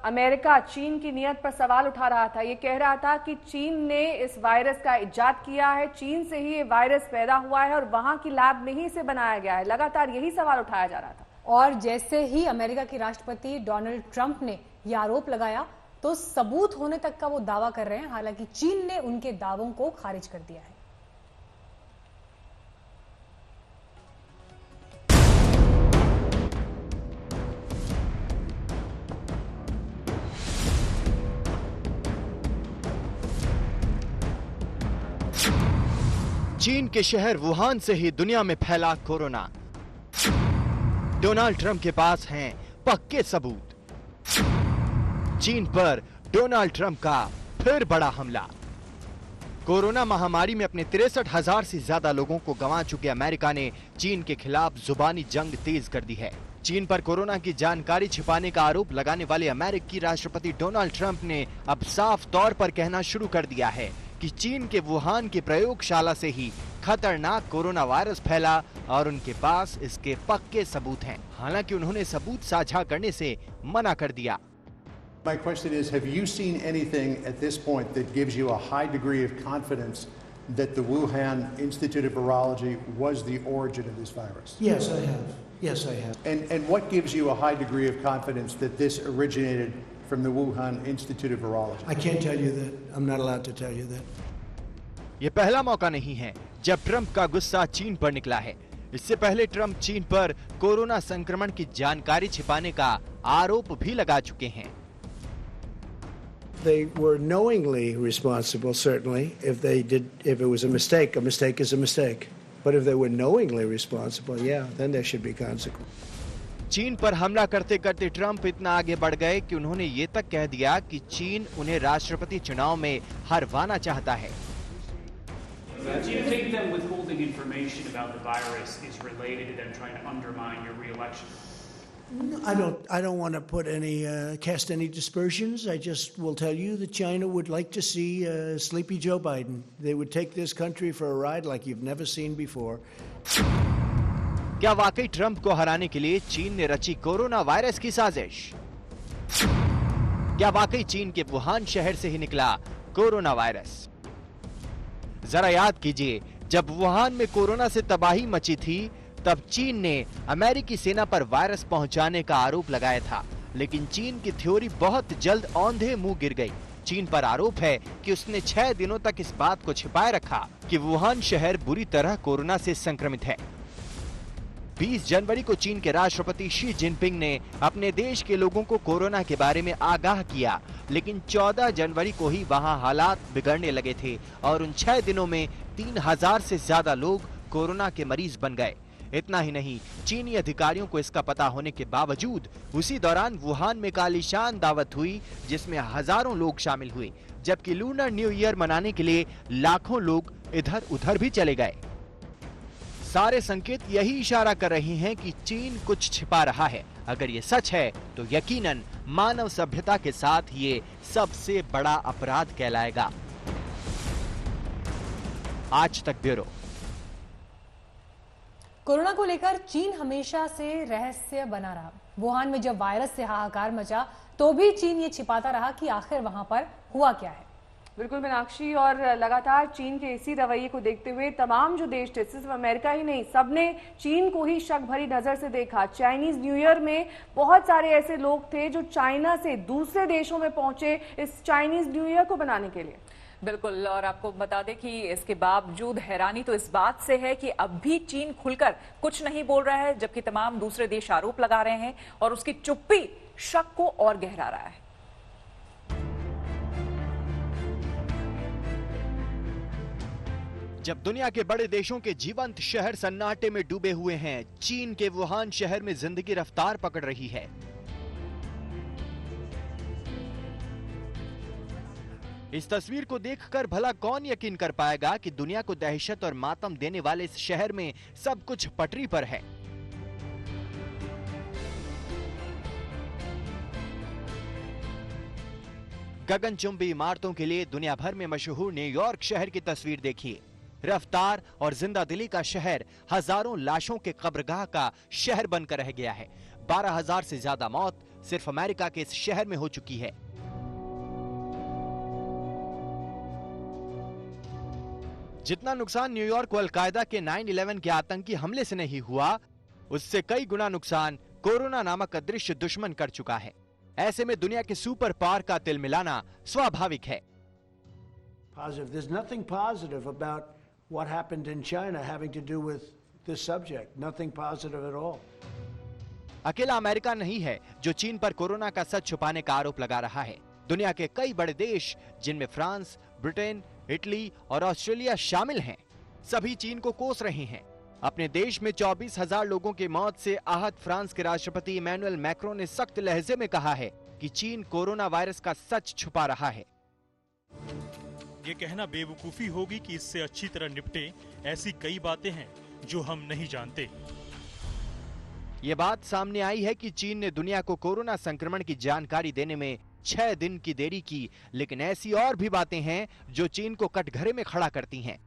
अमेरिका चीन की नीयत पर सवाल उठा रहा था। ये कह रहा था कि चीन ने इस वायरस का इजाद किया है, चीन से ही ये वायरस पैदा हुआ है और वहां की लैब में ही इसे बनाया गया है। लगातार यही सवाल उठाया जा रहा था। और जैसे ही अमेरिका के राष्ट्रपति डोनाल्ड ट्रंप ने यह आरोप लगाया तो सबूत होने तक का वो दावा कर रहे हैं। हालांकि चीन ने उनके दावों को खारिज कर दिया है। चीन के शहर वुहान से ही दुनिया में फैला कोरोना। डोनाल्ड ट्रंप के पास हैं पक्के सबूत। चीन पर डोनाल्ड ट्रंप का फिर बड़ा हमला। कोरोना महामारी में अपने 63,000 से ज्यादा लोगों को गंवा चुके अमेरिका ने चीन के खिलाफ जुबानी जंग तेज कर दी है। चीन पर कोरोना की जानकारी छिपाने का आरोप लगाने वाले अमेरिकी राष्ट्रपति डोनाल्ड ट्रंप ने अब साफ तौर पर कहना शुरू कर दिया है कि चीन के वुहान की प्रयोगशाला से ही खतरनाक कोरोना वायरस फैला और उनके पास इसके पक्के सबूत हैं। हालांकि उन्होंने सबूत साझा करने से मना कर दिया। My question is, have you seen anything at this point that gives you a high degree of confidence that the Wuhan Institute of Virology was the origin of this virus? Yes, I have. Yes, I have. And what gives you a high degree of confidence that this originated from the Wuhan Institute of Virology? I can't tell you that. I'm not allowed to tell you that. ये पहला मौका नहीं है जब Trump का गुस्सा चीन पर निकला है। इससे पहले ट्रंप चीन पर कोरोना संक्रमण की जानकारी छिपाने का आरोप भी लगा चुके हैं। They were knowingly responsible, certainly. If it was a mistake is a mistake. But if they were knowingly responsible, yeah, then there should be consequences. चीन पर हमला करते करते ट्रंप इतना आगे बढ़ गए कि उन्होंने ये तक कह दिया कि चीन उन्हें राष्ट्रपति चुनाव में हरवाना चाहता है। Do you think that withholding information about the virus is related to them trying to undermine your re-election? I don't want to put cast any dispersions. I just will tell you that China would like to see sleepy Joe Biden. They would take this country for a ride like you've never seen before. क्या वाकई Trump को हराने के लिए चीन ने रची corona virus की साजिश? क्या वाकई चीन के वुहान शहर से ही निकला कोरोना वायरस? जरा याद कीजिए, जब वुहान में कोरोना से तबाही मची थी तब चीन ने अमेरिकी सेना पर वायरस पहुंचाने का आरोप लगाया था, लेकिन चीन की थ्योरी बहुत जल्द औंधे मुंह गिर गई। चीन पर आरोप है कि उसने 6 दिनों तक इस बात को छिपाए रखा कि वुहान शहर बुरी तरह कोरोना से संक्रमित है। 20 जनवरी को चीन के राष्ट्रपति शी जिनपिंग ने अपने देश के लोगों को कोरोना के बारे में आगाह किया, लेकिन 14 जनवरी को ही वहां हालात बिगड़ने लगे थे और उन 6 दिनों में 3000 से ज्यादा लोग कोरोना के मरीज बन गए। इतना ही नहीं, चीनी अधिकारियों को इसका पता होने के बावजूद उसी दौरान वुहान में कालीशान दावत हुई जिसमें हजारों लोग शामिल हुए, जबकि लूनर न्यू ईयर मनाने के लिए लाखों लोग इधर उधर भी चले गए। सारे संकेत यही इशारा कर रहे हैं कि चीन कुछ छिपा रहा है। अगर ये सच है तो यकीनन मानव सभ्यता के साथ ये सबसे बड़ा अपराध कहलाएगा। आज तक ब्यूरो। कोरोना को लेकर चीन हमेशा से रहस्य बना रहा। वुहान में जब वायरस से हाहाकार मचा तो भी चीन ये छिपाता रहा कि आखिर वहां पर हुआ क्या है। बिल्कुल मीनाक्षी, और लगातार चीन के इसी रवैये को देखते हुए तमाम जो देश थे, सिर्फ अमेरिका ही नहीं, सबने चीन को ही शक भरी नजर से देखा। चाइनीज न्यू ईयर में बहुत सारे ऐसे लोग थे जो चाइना से दूसरे देशों में पहुंचे इस चाइनीज न्यू ईयर को बनाने के लिए। बिल्कुल, और आपको बता दें कि इसके बावजूद हैरानी तो इस बात से है कि अब भी चीन खुलकर कुछ नहीं बोल रहा है, जबकि तमाम दूसरे देश आरोप लगा रहे हैं और उसकी चुप्पी शक को और गहरा रहा है। जब दुनिया के बड़े देशों के जीवंत शहर सन्नाटे में डूबे हुए हैं, चीन के वुहान शहर में जिंदगी रफ्तार पकड़ रही है। इस तस्वीर को देखकर भला कौन यकीन कर पाएगा कि दुनिया को दहशत और मातम देने वाले इस शहर में सब कुछ पटरी पर है। गगनचुंबी इमारतों के लिए दुनिया भर में मशहूर न्यूयॉर्क शहर की तस्वीर देखिए। रफ्तार और जिंदादिली का शहर हजारों लाशों के कब्रगाह का शहर बनकर रह गया है। 12,000 से ज्यादा मौत सिर्फ अमेरिका के इस शहर में हो चुकी है। जितना नुकसान न्यूयॉर्क को अलकायदा के 9/11 के आतंकी हमले से नहीं हुआ, उससे कई गुना नुकसान कोरोना नामक अदृश्य दुश्मन कर चुका है। ऐसे में दुनिया के सुपर पावर का तिल मिलाना स्वाभाविक है। There's nothing positive about what happened in China having to do with this subject. Nothing positive at all. अकेला अमेरिका नहीं है जो चीन पर कोरोना का सच छुपाने का आरोप लगा रहा है। दुनिया के कई बड़े देश, जिनमें फ्रांस, ब्रिटेन, इटली और ऑस्ट्रेलिया शामिल हैं, सभी चीन को कोस रहे हैं। अपने देश में 24,000 लोगों की मौत से आहत फ्रांस के राष्ट्रपति इमैनुअल मैक्रों ने सख्त लहजे में कहा है कि चीन कोरोना वायरस का सच छुपा रहा है। ये कहना बेवकूफी होगी कि इससे अच्छी तरह निपटे, ऐसी कई बातें हैं जो हम नहीं जानते। ये बात सामने आई है कि चीन ने दुनिया को कोरोना संक्रमण की जानकारी देने में 6 दिन की देरी की, लेकिन ऐसी और भी बातें हैं जो चीन को कटघरे में खड़ा करती हैं।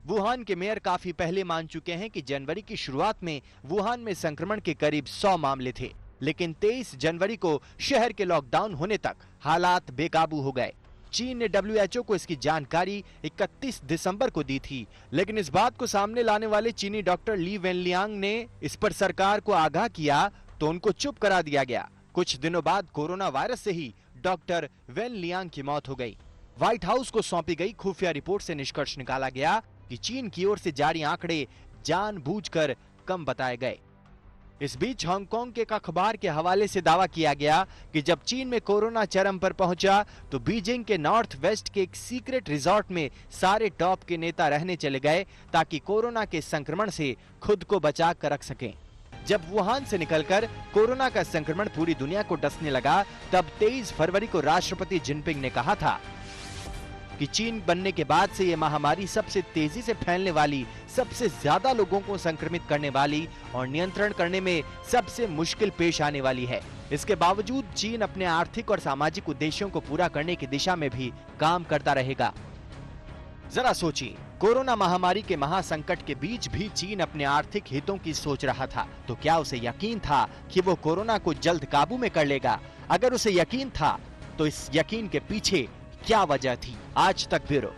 वुहान के मेयर काफी पहले मान चुके हैं कि जनवरी की शुरुआत में वुहान में संक्रमण के करीब 100 मामले थे, लेकिन 23 जनवरी को शहर के लॉकडाउन होने तक हालात बेकाबू हो गए। चीन ने WHO को इसकी जानकारी 31 दिसंबर को दी थी, लेकिन इस बात को सामने लाने वाले चीनी डॉक्टर ली वेनलियांग ने इस पर सरकार को आगाह किया तो उनको चुप करा दिया गया। कुछ दिनों बाद कोरोना वायरस से ही डॉक्टर वेनलियांग की मौत हो गई। व्हाइट हाउस को सौंपी गई खुफिया रिपोर्ट से निष्कर्ष निकाला गया कि चीन की ओर से जारी आंकड़े जानबूझकर कम बताए गए। इस बीच हांगकांग के एक अखबार के हवाले से दावा किया गया कि जब चीन में कोरोना चरम पर पहुंचा तो बीजिंग के नॉर्थ वेस्ट के एक सीक्रेट रिजॉर्ट में सारे टॉप के नेता रहने चले गए ताकि कोरोना के संक्रमण से खुद को बचा कर रख सकें। जब वुहान से निकलकर कोरोना का संक्रमण पूरी दुनिया को डसने लगा, तब 23 फरवरी को राष्ट्रपति जिनपिंग ने कहा था कि चीन बनने के बाद से ये महामारी सबसे तेजी से फैलने वाली, सबसे ज्यादा लोगों को संक्रमित करने वाली और नियंत्रण करने में सबसे मुश्किल पेश आने वाली है। इसके बावजूद चीन अपने आर्थिक और सामाजिक उद्देश्यों को पूरा करने की दिशा में भी काम करता रहेगा। जरा सोचिए, कोरोना महामारी के महासंकट के बीच भी चीन अपने आर्थिक हितों की सोच रहा था, तो क्या उसे यकीन था कि वो कोरोना को जल्द काबू में कर लेगा? अगर उसे यकीन था तो इस यकीन के पीछे क्या वजह थी? आज तक ब्यूरो।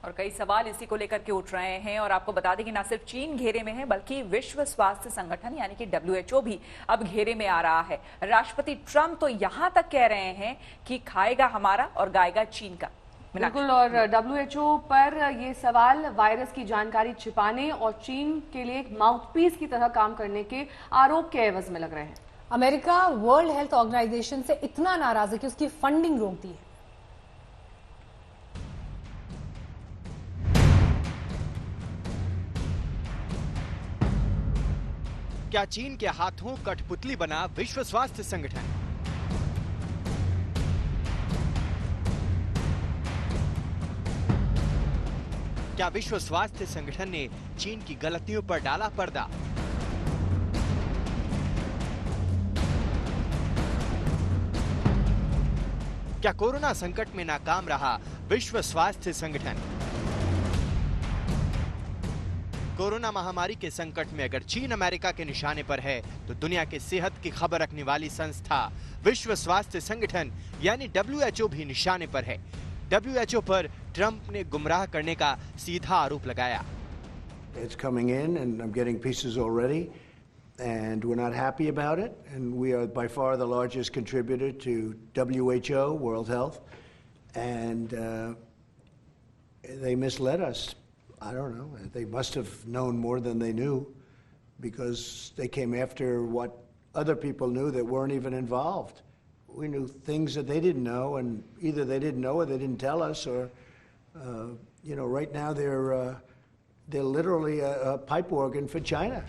और कई सवाल इसी को लेकर के उठ रहे हैं और आपको बता दें कि न सिर्फ चीन घेरे में है, बल्कि विश्व स्वास्थ्य संगठन यानी कि WHO भी अब घेरे में आ रहा है। राष्ट्रपति ट्रंप तो यहां तक कह रहे हैं कि खाएगा हमारा और गाएगा चीन का। बिल्कुल, और WHO पर ये सवाल वायरस की जानकारी छिपाने और चीन के लिए एक माउथपीस की तरह काम करने के आरोप के एवज में लग रहे हैं। अमेरिका वर्ल्ड हेल्थ ऑर्गेनाइजेशन से इतना नाराज है कि उसकी फंडिंग रोक दी है। क्या चीन के हाथों कठपुतली बना विश्व स्वास्थ्य संगठन? क्या विश्व स्वास्थ्य संगठन ने चीन की गलतियों पर डाला पर्दा? क्या कोरोना संकट में नाकाम रहा विश्व स्वास्थ्य संगठन? कोरोना महामारी के संकट में अगर चीन अमेरिका के निशाने पर है, तो दुनिया के सेहत की खबर रखने वाली संस्था विश्व स्वास्थ्य संगठन यानी WHO भी निशाने पर है। WHO पर ट्रंप ने गुमराह करने का सीधा आरोप लगाया। It's coming in and I'm getting pieces already. and we're not happy about it. And we are by far the largest contributor to WHO, World Health, and they misled us. I don't know. They must have known more than they knew, because they came after what other people knew that weren't even involved. We knew things that they didn't know, and either they didn't know or they didn't tell us, or you know, right now they're literally a pipe organ for China.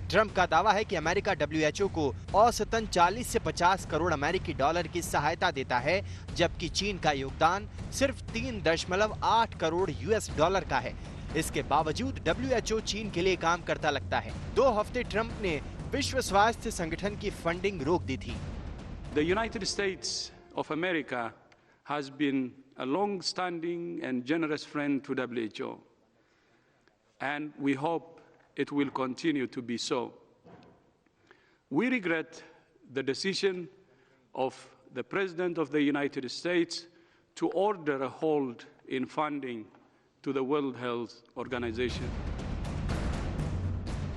Trump का दावा है कि America WHO को औसतन 40 से 50 करोड़ अमेरिकी dollar की सहायता देता है, जबकि चीन का योगदान सिर्फ 3.8 करोड़ US डॉलर का है। इसके बावजूद WHO चीन के लिए काम करता लगता है। 2 हफ्ते ट्रंप ने विश्व स्वास्थ्य संगठन की फंडिंग रोक दी थी। The United States of America has been a long-standing and generous friend to WHO, and we hope it will continue to be so. We regret the decision of the President of the United States to order a hold in funding to the World Health Organization.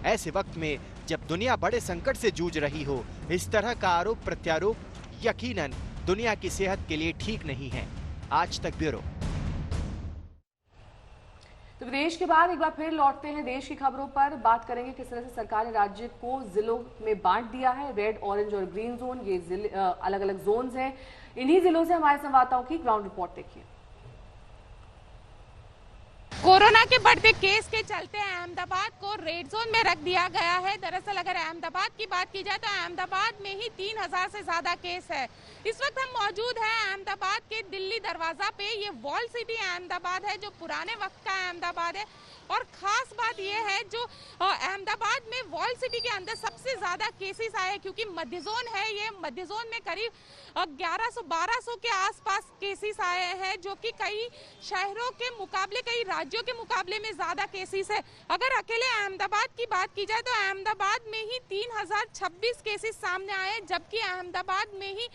ऐसे वक्त में जब दुनिया बड़े संकट से जूझ रही हो, इस तरह का आरोप प्रत्यारोप यकीनन दुनिया की सेहत के लिए ठीक नहीं है। आज तक ब्यूरो। तो विदेश के बाद एक बार फिर लौटते हैं देश की खबरों पर। बात करेंगे किस तरह से सरकार ने राज्य को जिलों में बांट दिया है। रेड, ऑरेंज और ग्रीन जोन, ये जिले अलग अलग जोन्स हैं। इन्हीं जिलों से हमारे संवाददाताओं की ग्राउंड रिपोर्ट देखिए। कोरोना के बढ़ते केस के चलते अहमदाबाद को रेड जोन में रख दिया गया है। दरअसल अगर अहमदाबाद की बात की जाए तो अहमदाबाद में ही 3000 से ज्यादा केस है। इस वक्त हम मौजूद हैं अहमदाबाद के दिल्ली दरवाजा पे। ये वॉल सिटी अहमदाबाद है, जो पुराने वक्त का अहमदाबाद है। और खास बात यह है, जो अहमदाबाद में वॉल सिटी के अंदर सबसे ज्यादा केसेस आए, क्योंकि मध्य जोन है। ये मध्य जोन में करीब 1100-1200 के आसपास केसेस आए हैं, जो कि कई शहरों के मुकाबले, कई राज्यों के मुकाबले में ज्यादा केसेस है। अगर अकेले अहमदाबाद की बात की जाए तो अहमदाबाद में ही 3026 केसेस सामने आए, जबकि अहमदाबाद में ही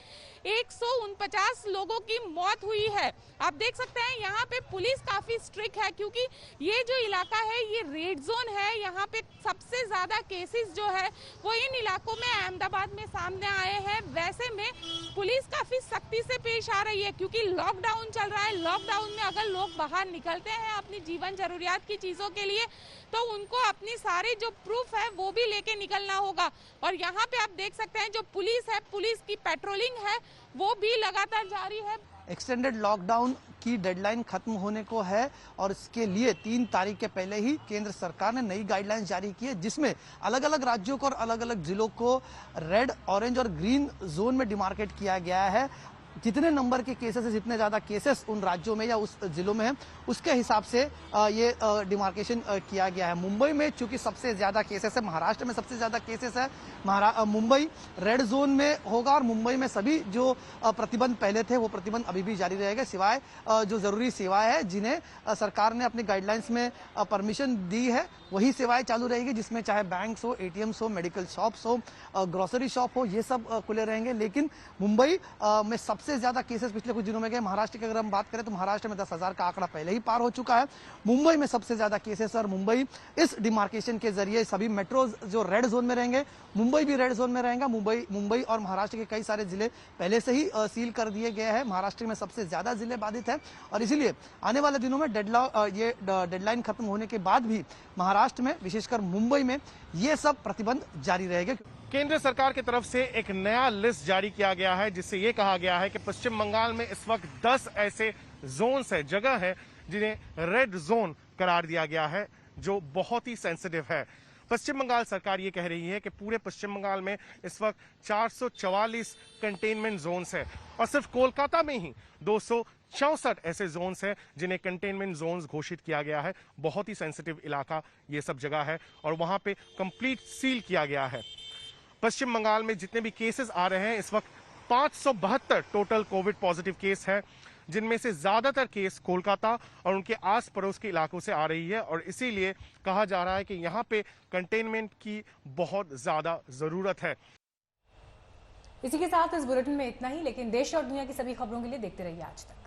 149 लोगों की मौत हुई है। आप देख सकते हैं यहाँ पे पुलिस काफी स्ट्रिक्ट है, क्योंकि ये जो इलाका है ये रेड जोन है। यहाँ पे सबसे ज्यादा केसेस जो है वो इन इलाकों में अहमदाबाद में सामने आए हैं। वैसे में पुलिस काफी सख्ती से पेश आ रही है, क्योंकि लॉकडाउन चल रहा है। लॉकडाउन में अगर लोग बाहर निकलते हैं अपनी जीवन जरूरियात की चीजों के लिए, तो उनको अपनी सारी जो प्रूफ है वो भी लेके निकलना होगा। और यहाँ पे आप देख सकते हैं जो पुलिस है, पुलिस की पेट्रोलिंग है वो भी लगातार जारी है। एक्सटेंडेड लॉकडाउन की डेडलाइन खत्म होने को है और इसके लिए 3 तारीख के पहले ही केंद्र सरकार ने नई गाइडलाइंस जारी की है, जिसमें अलग अलग राज्यों को और अलग अलग जिलों को रेड, ऑरेंज और ग्रीन जोन में डिमार्केट किया गया है। जितने नंबर के केसेस है, जितने ज्यादा केसेस उन राज्यों में या उस जिलों में है, उसके हिसाब से ये डिमार्केशन किया गया है। मुंबई में चूंकि सबसे ज्यादा केसेस है, महाराष्ट्र में सबसे ज्यादा केसेस है, मुंबई रेड जोन में होगा और मुंबई में सभी जो प्रतिबंध पहले थे वो प्रतिबंध अभी भी जारी रहेगा, सिवाय जो जरूरी सेवाएं हैं जिन्हें सरकार ने अपनी गाइडलाइंस में परमिशन दी है, वही सेवाएं चालू रहेगी, जिसमें चाहे बैंक्स हो, एटीएम्स हो, मेडिकल शॉप्स हो, ग्रोसरी शॉप हो, ये सब खुले रहेंगे। लेकिन मुंबई में सबसे ज्यादा केसेस पिछले कुछ दिनों में गए। महाराष्ट्र की अगर हम बात करें तो महाराष्ट्र में 10,000 का आंकड़ा पहले ही पार हो चुका है। मुंबई में सबसे ज्यादा केसेस और मुंबई इस डिमार्केशन के जरिए सभी मेट्रोज जो रेड जोन में रहेंगे, मुंबई भी रेड जोन में रहेगा। मुंबई और महाराष्ट्र के कई सारे जिले पहले से ही सील कर दिए गए हैं। महाराष्ट्र में सबसे ज्यादा जिले बाधित है और इसीलिए आने वाले दिनों में डेडलाइन खत्म होने के बाद भी महाराष्ट्र में, विशेषकर मुंबई में, ये सब प्रतिबंध जारी रहेंगे। केंद्र सरकार की तरफ से एक नया लिस्ट जारी किया गया है, जिससे ये कहा गया है कि पश्चिम बंगाल में इस वक्त 10 ऐसे जोन्स है, जगह है, जिन्हें रेड जोन करार दिया गया है, जो बहुत ही सेंसिटिव है। पश्चिम बंगाल सरकार ये कह रही है कि पूरे पश्चिम बंगाल में इस वक्त 444 कंटेनमेंट जोन्स है और सिर्फ कोलकाता में ही 264 ऐसे जोन्स हैं जिन्हें कंटेनमेंट जोन्स घोषित किया गया है। बहुत ही सेंसिटिव इलाका ये सब जगह है और वहां पे कंप्लीट सील किया गया है। पश्चिम बंगाल में जितने भी केसेस आ रहे हैं, इस वक्त 572 टोटल कोविड पॉजिटिव केस है, जिनमें से ज्यादातर केस कोलकाता और उनके आस पड़ोस के इलाकों से आ रही है और इसीलिए कहा जा रहा है कि यहाँ पे कंटेनमेंट की बहुत ज्यादा जरूरत है। इसी के साथ इस बुलेटिन में इतना ही, लेकिन देश और दुनिया की सभी खबरों के लिए देखते रहिए आज तक।